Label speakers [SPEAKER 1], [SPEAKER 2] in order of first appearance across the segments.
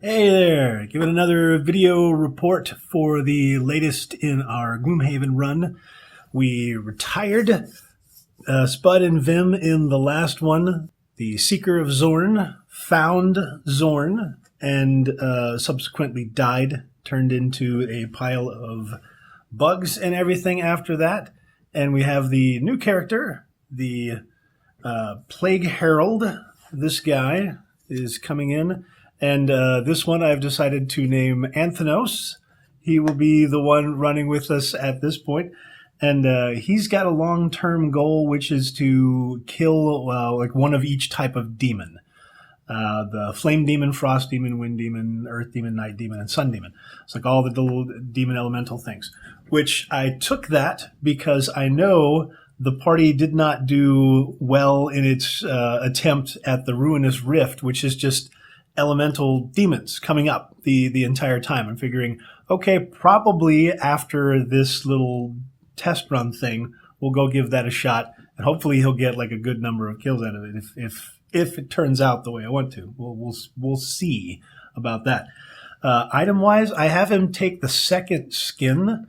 [SPEAKER 1] Hey there, giving another video report for the latest in our Gloomhaven run. We retired Spud and Vim in the last one. The Seeker of Zorn found Zorn and subsequently died, turned into a pile of bugs and everything after that. And we have the new character, the Plague Herald. This guy is coming in. And this one I've decided to name Anthenos. He will be the one running with us at this point. And he's got a long-term goal, which is to kill like one of each type of demon. The Flame Demon, Frost Demon, Wind Demon, Earth Demon, Night Demon, and Sun Demon. It's like all the little demon elemental things. Which I took that because I know the party did not do well in its attempt at the Ruinous Rift, which is just elemental demons coming up the entire time. I'm figuring, okay, probably after this little test run thing, we'll go give that a shot, and hopefully he'll get like a good number of kills out of it if it turns out the way I want to. We'll see about that. Item wise, I have him take the second skin.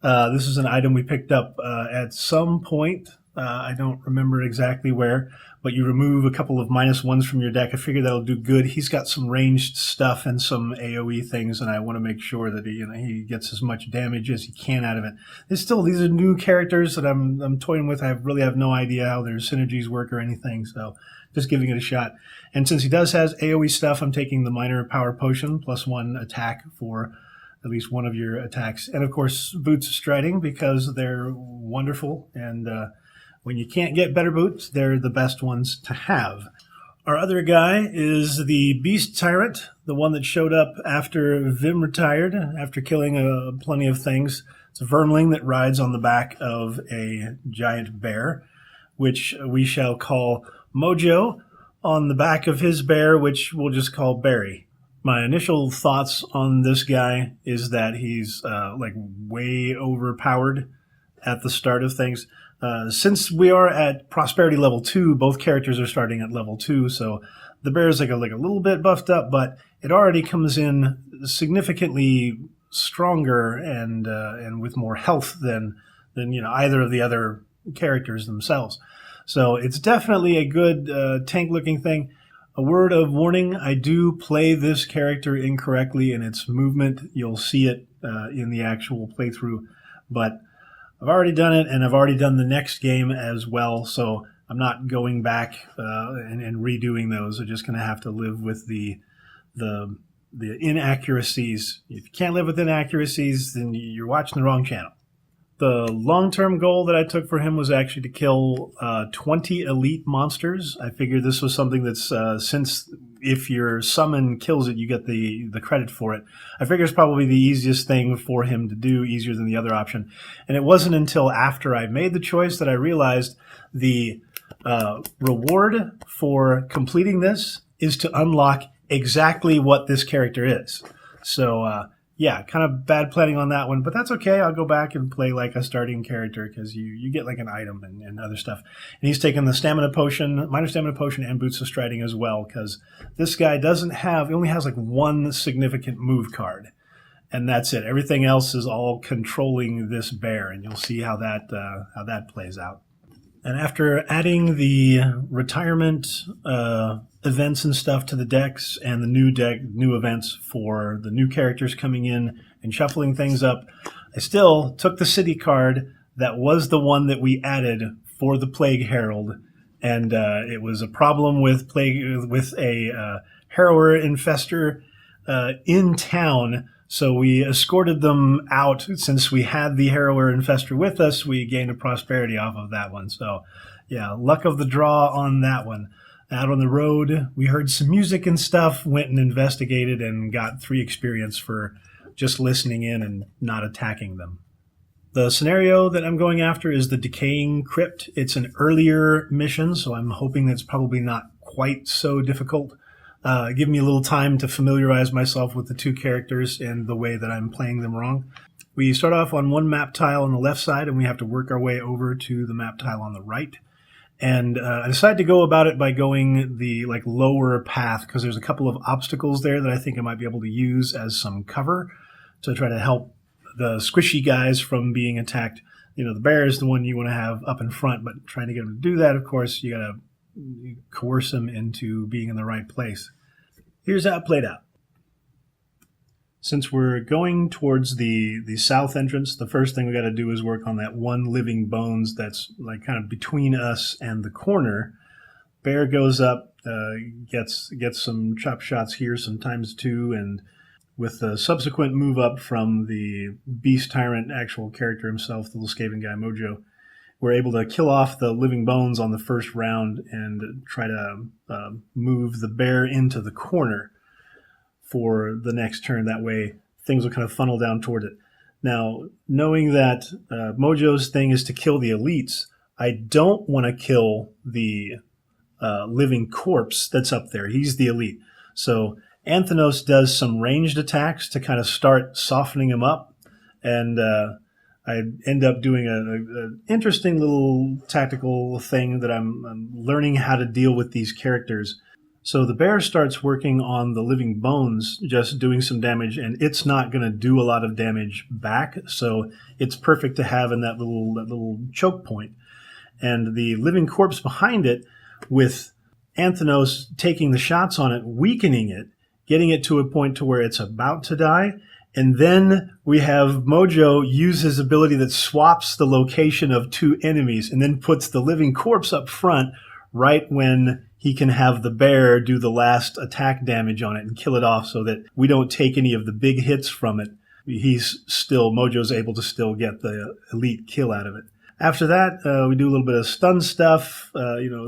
[SPEAKER 1] This is an item we picked up at some point. I don't remember exactly where, but you remove a couple of -1s from your deck. I figure that'll do good. He's got some ranged stuff and some AoE things, and I want to make sure that he gets as much damage as he can out of it. These are new characters that I'm toying with. I really have no idea how their synergies work or anything, so just giving it a shot. And since he does have AoE stuff, I'm taking the minor power potion, +1 attack for at least one of your attacks. And of course, boots of striding, because they're wonderful, and when you can't get better boots, they're the best ones to have. Our other guy is the Beast Tyrant, the one that showed up after Vim retired, after killing plenty of things. It's a vermling that rides on the back of a giant bear, which we shall call Mojo, on the back of his bear, which we'll just call Barry. My initial thoughts on this guy is that he's like way overpowered at the start of things. Since we are at prosperity level 2, both characters are starting at level 2, so the bear is like a little bit buffed up, but it already comes in significantly stronger and with more health than either of the other characters themselves. So it's definitely a good tank-looking thing. A word of warning: I do play this character incorrectly in its movement. You'll see it in the actual playthrough, but I've already done it, and I've already done the next game as well, so I'm not going back and redoing those. I'm just going to have to live with the inaccuracies. If you can't live with inaccuracies, then you're watching the wrong channel. The long-term goal that I took for him was actually to kill 20 elite monsters. I figured this was something that's, since if your summon kills it, you get the credit for it. I figure it's probably the easiest thing for him to do, easier than the other option. And it wasn't until after I made the choice that I realized the reward for completing this is to unlock exactly what this character is. So, yeah, kind of bad planning on that one, but that's okay. I'll go back and play like a starting character, because you get like an item and other stuff. And he's taken the stamina potion, minor stamina potion, and boots of striding as well, because this guy he only has like one significant move card, and that's it. Everything else is all controlling this bear, and you'll see how that plays out. And after adding the retirement events and stuff to the decks, and the new events for the new characters coming in and shuffling things up, I still took the city card that was the one that we added for the Plague Herald, and it was a problem with a harrower infestor in town. So we escorted them out. Since we had the harrower infestor with us, we gained a prosperity off of that one. So yeah, luck of the draw on that one. Out on the road, we heard some music and stuff, went and investigated, and got 3 experience for just listening in and not attacking them. The scenario that I'm going after is the Decaying Crypt. It's an earlier mission, so I'm hoping that's probably not quite so difficult. Give me a little time to familiarize myself with the 2 characters and the way that I'm playing them wrong. We start off on one map tile on the left side, and we have to work our way over to the map tile on the right. And I decided to go about it by going the lower path because there's a couple of obstacles there that I think I might be able to use as some cover to try to help the squishy guys from being attacked. The bear is the one you want to have up in front, but trying to get him to do that, of course, you got to coerce him into being in the right place. Here's how it played out. Since we're going towards the south entrance, the first thing we got to do is work on that one living bones that's kind of between us and the corner. Bear goes up, gets some chop shots here, some ×2, and with the subsequent move up from the Beast Tyrant actual character himself, the little Skaven guy, Mojo, we're able to kill off the living bones on the first round and try to move the bear into the corner for the next turn. That way things will kind of funnel down toward it. Now, knowing that Mojo's thing is to kill the elites, I don't want to kill the living corpse that's up there. He's the elite. So Anthenos does some ranged attacks to kind of start softening him up, and I end up doing an interesting little tactical thing that I'm learning how to deal with these characters. So the bear starts working on the living bones, just doing some damage, and it's not going to do a lot of damage back, so it's perfect to have in that little choke point. And the living corpse behind it, with Anthenos taking the shots on it, weakening it, getting it to a point to where it's about to die, and then we have Mojo use his ability that swaps the location of two enemies and then puts the living corpse up front right when he can have the bear do the last attack damage on it and kill it off so that we don't take any of the big hits from it. Mojo's able to still get the elite kill out of it. After that, we do a little bit of stun stuff,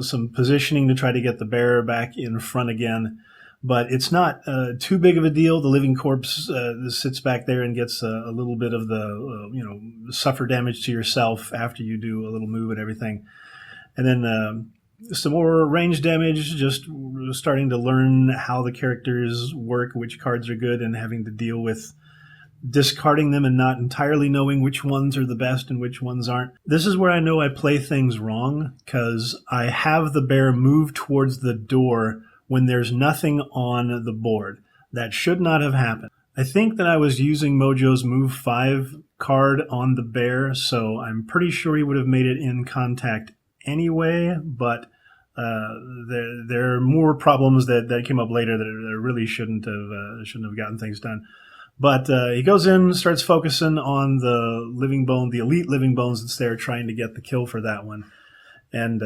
[SPEAKER 1] some positioning to try to get the bear back in front again. But it's not too big of a deal. The living corpse sits back there and gets a little bit of the, suffer damage to yourself after you do a little move and everything. And then some more range damage, just starting to learn how the characters work, which cards are good, and having to deal with discarding them and not entirely knowing which ones are the best and which ones aren't. This is where I know I play things wrong, because I have the bear move towards the door when there's nothing on the board. That should not have happened. I think that I was using Mojo's Move 5 card on the bear, so I'm pretty sure he would have made it in contact anyway, but there are more problems that came up later that really shouldn't have gotten things done. But he goes in, starts focusing on the living bone, the elite living bones that's there, trying to get the kill for that one. And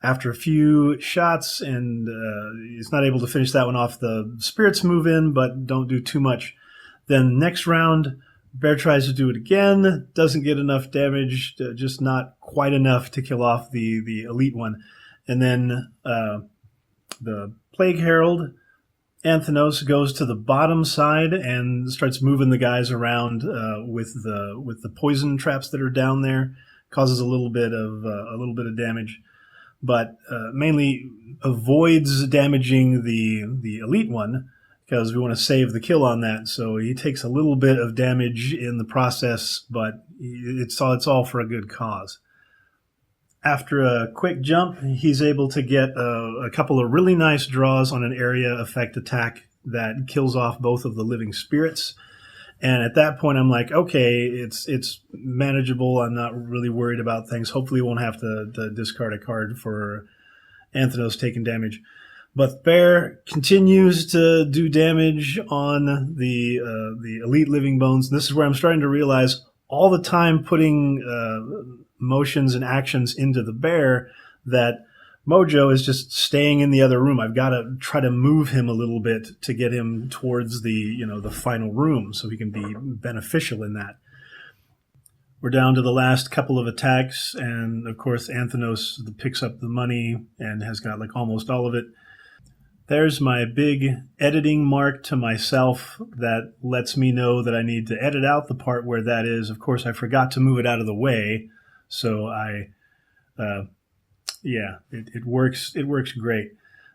[SPEAKER 1] after a few shots, and he's not able to finish that one off, the spirits move in, but don't do too much. Then next round, bear tries to do it again, doesn't get enough damage, just not quite enough to kill off the elite one. And then the Plague Herald, Anthenos, goes to the bottom side and starts moving the guys around with the poison traps that are down there. Causes a little bit of damage, but mainly avoids damaging the elite one, because we want to save the kill on that. So he takes a little bit of damage in the process, but it's all for a good cause. After a quick jump, he's able to get a couple of really nice draws on an area effect attack that kills off both of the living spirits. And at that point, I'm like, okay, it's manageable. I'm not really worried about things. Hopefully, we won't have to discard a card for Anthenos taking damage. But Bear continues to do damage on the elite living bones. And this is where I'm starting to realize all the time putting motions and actions into the bear that Mojo is just staying in the other room. I've got to try to move him a little bit to get him towards the final room so he can be beneficial in that. We're down to the last couple of attacks, and of course Anthenos picks up the money and has got almost all of it. There's my big editing mark to myself that lets me know that I need to edit out the part where that is. Of course, I forgot to move it out of the way, so it works. It works great.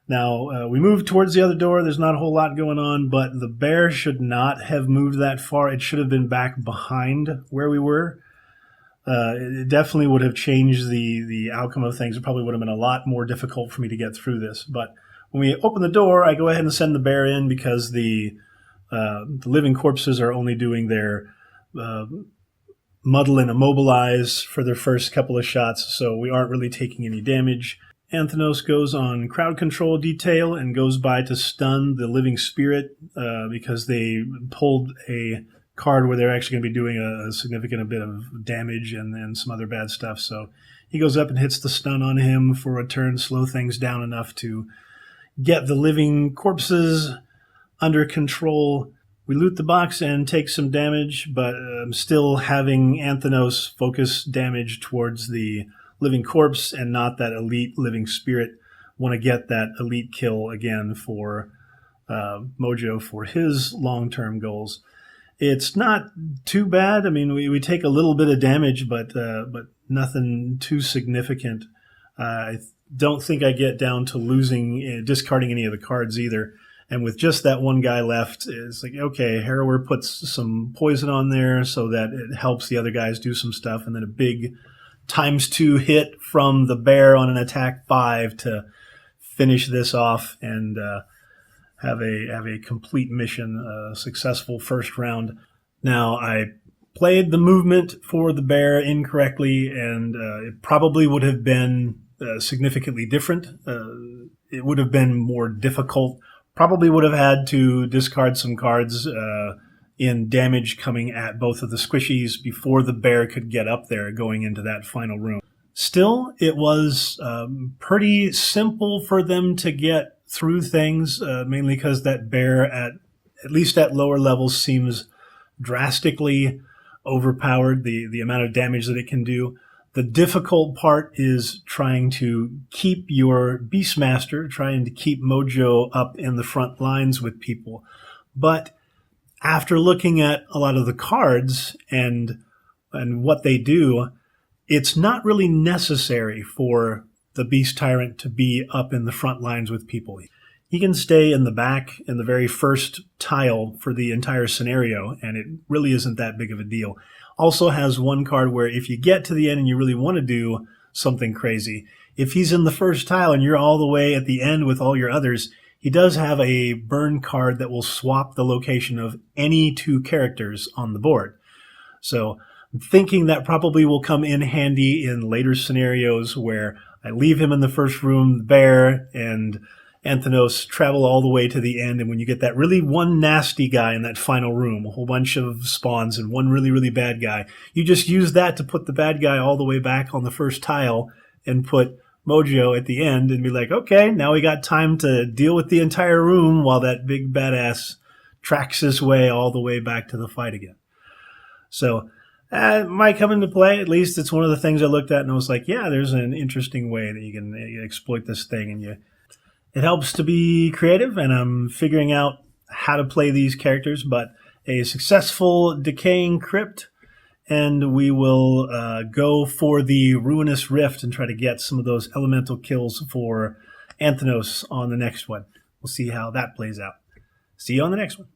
[SPEAKER 1] Now, we move towards the other door. There's not a whole lot going on, but the bear should not have moved that far. It should have been back behind where we were. it definitely would have changed the outcome of things. It probably would have been a lot more difficult for me to get through this. But when we open the door, I go ahead and send the bear in because the living corpses are only doing their muddle and immobilize for their first couple of shots, so we aren't really taking any damage. Anthenos goes on crowd control detail and goes by to stun the living spirit because they pulled a card where they're actually going to be doing a significant bit of damage and some other bad stuff. So he goes up and hits the stun on him for a turn, slow things down enough to get the living corpses under control. We loot the box and take some damage, but I'm still having Anthenos focus damage towards the living corpse and not that elite living spirit. Want to get that elite kill again for Mojo for his long-term goals. It's not too bad. I mean, we take a little bit of damage, but nothing too significant. I don't think I get down to discarding any of the cards either. And with just that one guy left, it's like, okay, Harrower puts some poison on there so that it helps the other guys do some stuff, and then a big ×2 hit from the bear on an attack 5 to finish this off and have a complete mission, successful first round. Now, I played the movement for the bear incorrectly, and it probably would have been significantly different. It would have been more difficult. Probably would have had to discard some cards in damage coming at both of the squishies before the bear could get up there going into that final room. Still, it was pretty simple for them to get through things, mainly because that bear, at least at lower levels, seems drastically overpowered, the amount of damage that it can do. The difficult part is trying to keep your Beastmaster, trying to keep Mojo up in the front lines with people. But after looking at a lot of the cards and what they do, it's not really necessary for the Beast Tyrant to be up in the front lines with people. He can stay in the back in the very first tile for the entire scenario, and it really isn't that big of a deal. Also has one card where if you get to the end and you really want to do something crazy, if he's in the first tile and you're all the way at the end with all your others, he does have a burn card that will swap the location of any 2 characters on the board. So I'm thinking that probably will come in handy in later scenarios where I leave him in the first room, the bear, and Anthenos travel all the way to the end, and when you get that really one nasty guy in that final room, a whole bunch of spawns and one really, really bad guy, you just use that to put the bad guy all the way back on the first tile and put Mojo at the end and be like, okay, now we got time to deal with the entire room while that big badass tracks his way all the way back to the fight again. So it might come into play. At least it's one of the things I looked at and I was like, yeah, there's an interesting way that you can exploit this thing, and it helps to be creative, and I'm figuring out how to play these characters, but a successful decaying crypt, and we will go for the Ruinous Rift and try to get some of those elemental kills for Anthenos on the next one. We'll see how that plays out. See you on the next one.